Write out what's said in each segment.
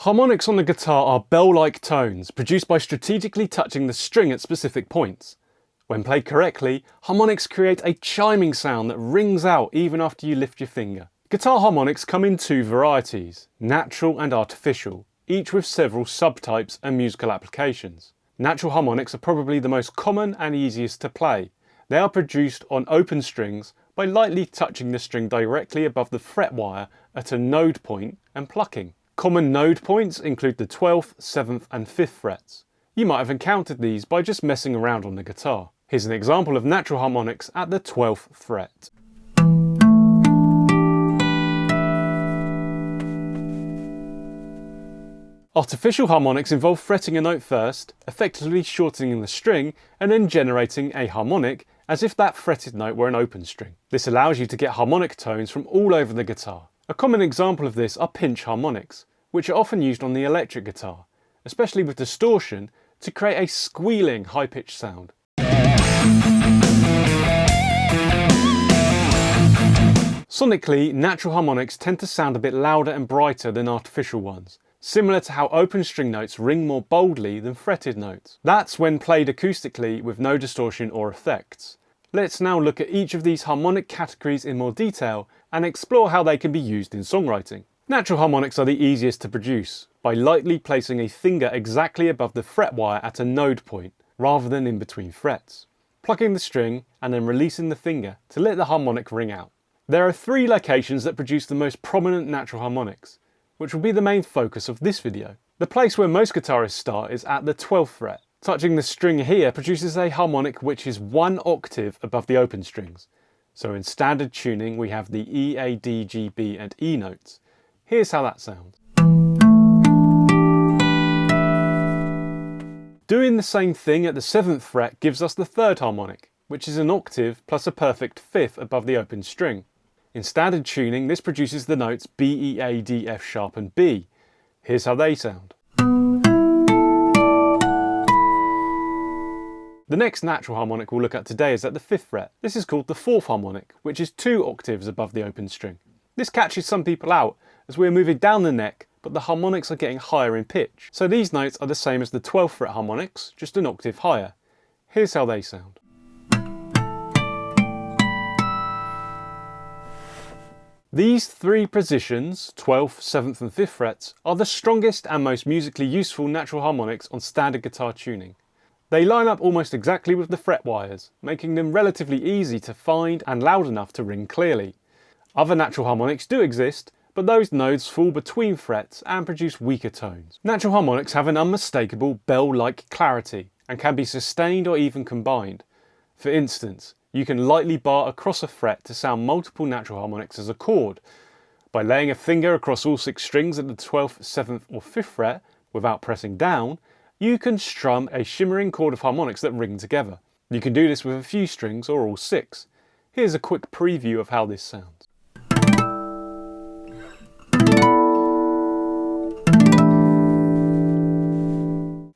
Harmonics on the guitar are bell-like tones produced by strategically touching the string at specific points. When played correctly, harmonics create a chiming sound that rings out even after you lift your finger. Guitar harmonics come in two varieties, natural and artificial, each with several subtypes and musical applications. Natural harmonics are probably the most common and easiest to play. They are produced on open strings by lightly touching the string directly above the fret wire at a node point and plucking. Common node points include the 12th, 7th and 5th frets. You might have encountered these by just messing around on the guitar. Here's an example of natural harmonics at the 12th fret. Artificial harmonics involve fretting a note first, effectively shortening the string, and then generating a harmonic as if that fretted note were an open string. This allows you to get harmonic tones from all over the guitar. A common example of this are pinch harmonics, which are often used on the electric guitar, especially with distortion, to create a squealing high-pitched sound. Sonically, natural harmonics tend to sound a bit louder and brighter than artificial ones, similar to how open string notes ring more boldly than fretted notes. That's when played acoustically with no distortion or effects. Let's now look at each of these harmonic categories in more detail and explore how they can be used in songwriting. Natural harmonics are the easiest to produce by lightly placing a finger exactly above the fret wire at a node point, rather than in between frets, plucking the string and then releasing the finger to let the harmonic ring out. There are three locations that produce the most prominent natural harmonics, which will be the main focus of this video. The place where most guitarists start is at the 12th fret. Touching the string here produces a harmonic which is one octave above the open strings. So in standard tuning we have the E, A, D, G, B and E notes. Here's how that sounds. Doing the same thing at the 7th fret gives us the third harmonic, which is an octave plus a perfect fifth above the open string. In standard tuning this produces the notes B, E, A, D, F sharp and B. Here's how they sound. The next natural harmonic we'll look at today is at the 5th fret. This is called the 4th harmonic, which is 2 octaves above the open string. This catches some people out as we're moving down the neck, but the harmonics are getting higher in pitch. So these notes are the same as the 12th fret harmonics, just an octave higher. Here's how they sound. These three positions, 12th, 7th and 5th frets, are the strongest and most musically useful natural harmonics on standard guitar tuning. They line up almost exactly with the fret wires, making them relatively easy to find and loud enough to ring clearly. Other natural harmonics do exist, but those nodes fall between frets and produce weaker tones. Natural harmonics have an unmistakable bell-like clarity and can be sustained or even combined. For instance, you can lightly bar across a fret to sound multiple natural harmonics as a chord. By laying a finger across all 6 strings at the 12th, 7th or 5th fret without pressing down, you can strum a shimmering chord of harmonics that ring together. You can do this with a few strings or all 6. Here's a quick preview of how this sounds.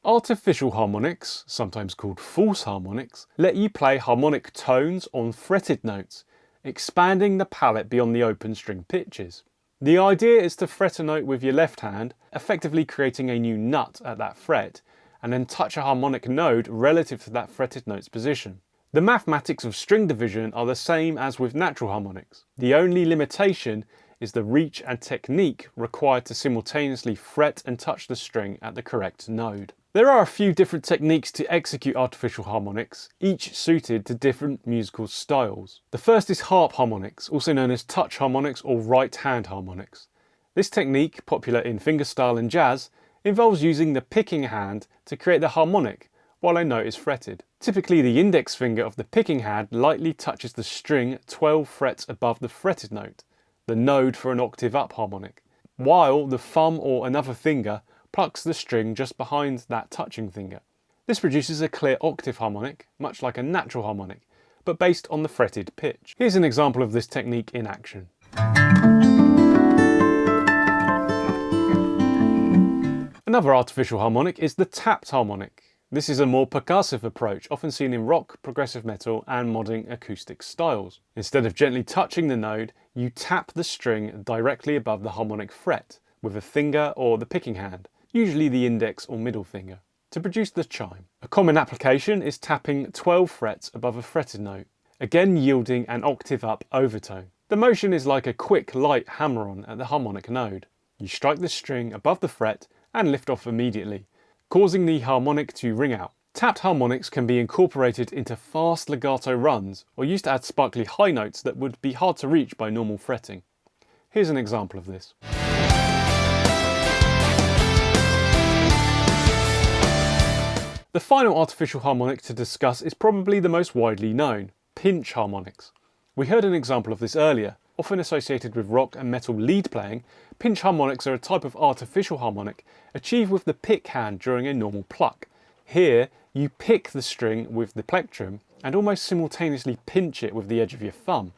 Artificial harmonics, sometimes called false harmonics, let you play harmonic tones on fretted notes, expanding the palette beyond the open string pitches. The idea is to fret a note with your left hand, effectively creating a new nut at that fret, and then touch a harmonic node relative to that fretted note's position. The mathematics of string division are the same as with natural harmonics. The only limitation is the reach and technique required to simultaneously fret and touch the string at the correct node. There are a few different techniques to execute artificial harmonics, each suited to different musical styles. The first is harp harmonics, also known as touch harmonics or right hand harmonics. This technique, popular in fingerstyle and jazz, involves using the picking hand to create the harmonic while a note is fretted. Typically the index finger of the picking hand lightly touches the string 12 frets above the fretted note, the node for an octave up harmonic, while the thumb or another finger plucks the string just behind that touching finger. This produces a clear octave harmonic, much like a natural harmonic, but based on the fretted pitch. Here's an example of this technique in action. Another artificial harmonic is the tapped harmonic. This is a more percussive approach, often seen in rock, progressive metal and modern acoustic styles. Instead of gently touching the node, you tap the string directly above the harmonic fret, with a finger or the picking hand, usually the index or middle finger, to produce the chime. A common application is tapping 12 frets above a fretted note, again yielding an octave up overtone. The motion is like a quick, light hammer-on at the harmonic node. You strike the string above the fret and lift off immediately, causing the harmonic to ring out. Tapped harmonics can be incorporated into fast legato runs or used to add sparkly high notes that would be hard to reach by normal fretting. Here's an example of this. The final artificial harmonic to discuss is probably the most widely known, pinch harmonics. We heard an example of this earlier. Often associated with rock and metal lead playing, pinch harmonics are a type of artificial harmonic achieved with the pick hand during a normal pluck. Here, you pick the string with the plectrum and almost simultaneously pinch it with the edge of your thumb,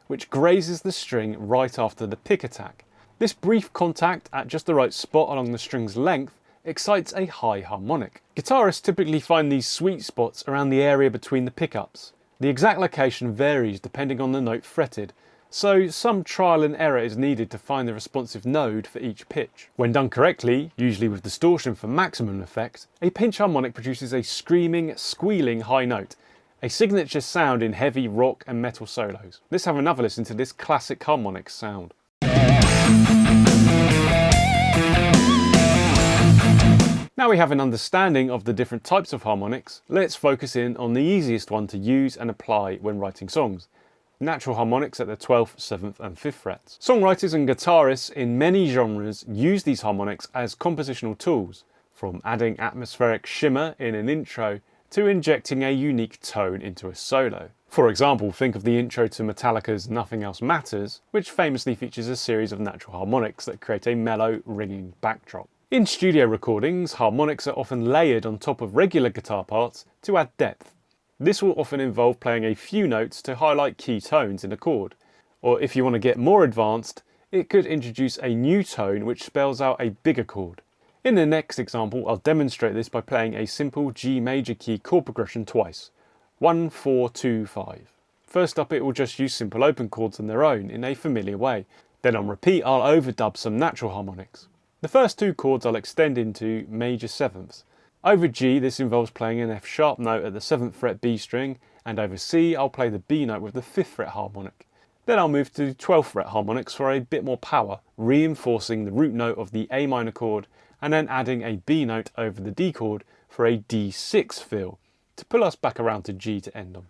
which grazes the string right after the pick attack. This brief contact at just the right spot along the string's length excites a high harmonic. Guitarists typically find these sweet spots around the area between the pickups. The exact location varies depending on the note fretted, so some trial and error is needed to find the responsive node for each pitch. When done correctly, usually with distortion for maximum effect, a pinch harmonic produces a screaming, squealing high note, a signature sound in heavy rock and metal solos. Let's have another listen to this classic harmonic sound. Now we have an understanding of the different types of harmonics, let's focus in on the easiest one to use and apply when writing songs. Natural harmonics at the 12th, 7th and 5th frets. Songwriters and guitarists in many genres use these harmonics as compositional tools, from adding atmospheric shimmer in an intro to injecting a unique tone into a solo. For example, think of the intro to Metallica's Nothing Else Matters, which famously features a series of natural harmonics that create a mellow, ringing backdrop. In studio recordings, harmonics are often layered on top of regular guitar parts to add depth. This will often involve playing a few notes to highlight key tones in a chord. Or if you want to get more advanced, it could introduce a new tone which spells out a bigger chord. In the next example, I'll demonstrate this by playing a simple G major key chord progression twice. 1, 4, 2, 5. First up, it will just use simple open chords on their own in a familiar way. Then on repeat, I'll overdub some natural harmonics. The first two chords I'll extend into major sevenths. Over G, this involves playing an F sharp note at the 7th fret B string, and over C, I'll play the B note with the 5th fret harmonic. Then I'll move to 12th fret harmonics for a bit more power, reinforcing the root note of the A minor chord, and then adding a B note over the D chord for a D6 feel, to pull us back around to G to end on.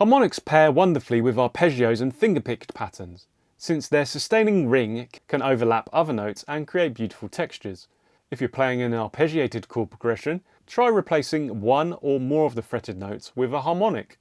Harmonics pair wonderfully with arpeggios and finger-picked patterns, since their sustaining ring can overlap other notes and create beautiful textures. If you're playing an arpeggiated chord progression, try replacing one or more of the fretted notes with a harmonic.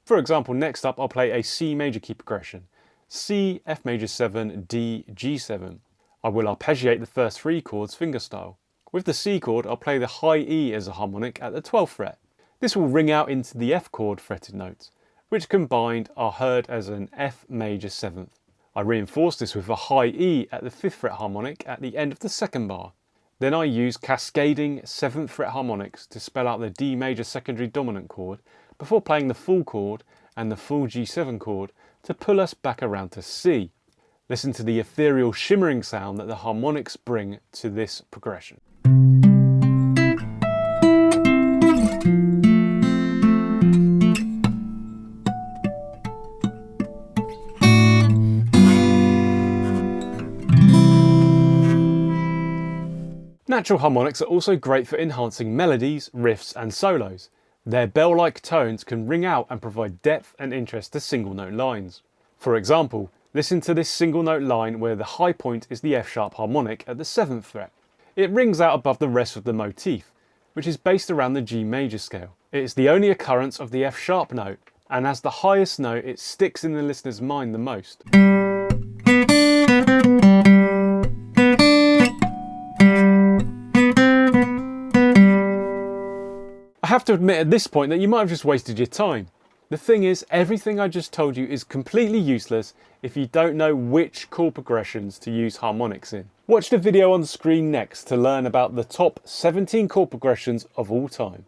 For example, next up I'll play a C major key progression, C, F major 7, D, G7. I will arpeggiate the first three chords fingerstyle. With the C chord, I'll play the high E as a harmonic at the 12th fret. This will ring out into the F chord fretted notes, which combined are heard as an F major 7th. I reinforce this with a high E at the 5th fret harmonic at the end of the second bar. Then I use cascading 7th fret harmonics to spell out the D major secondary dominant chord before playing the full chord and the full G7 chord to pull us back around to C. Listen to the ethereal shimmering sound that the harmonics bring to this progression. Natural harmonics are also great for enhancing melodies, riffs and solos. Their bell-like tones can ring out and provide depth and interest to single note lines. For example, listen to this single note line where the high point is the F sharp harmonic at the 7th fret. It rings out above the rest of the motif, which is based around the G major scale. It is the only occurrence of the F sharp note, and as the highest note it sticks in the listener's mind the most. I have to admit at this point that you might have just wasted your time. The thing is, everything I just told you is completely useless if you don't know which chord progressions to use harmonics in. Watch the video on screen next to learn about the top 17 chord progressions of all time.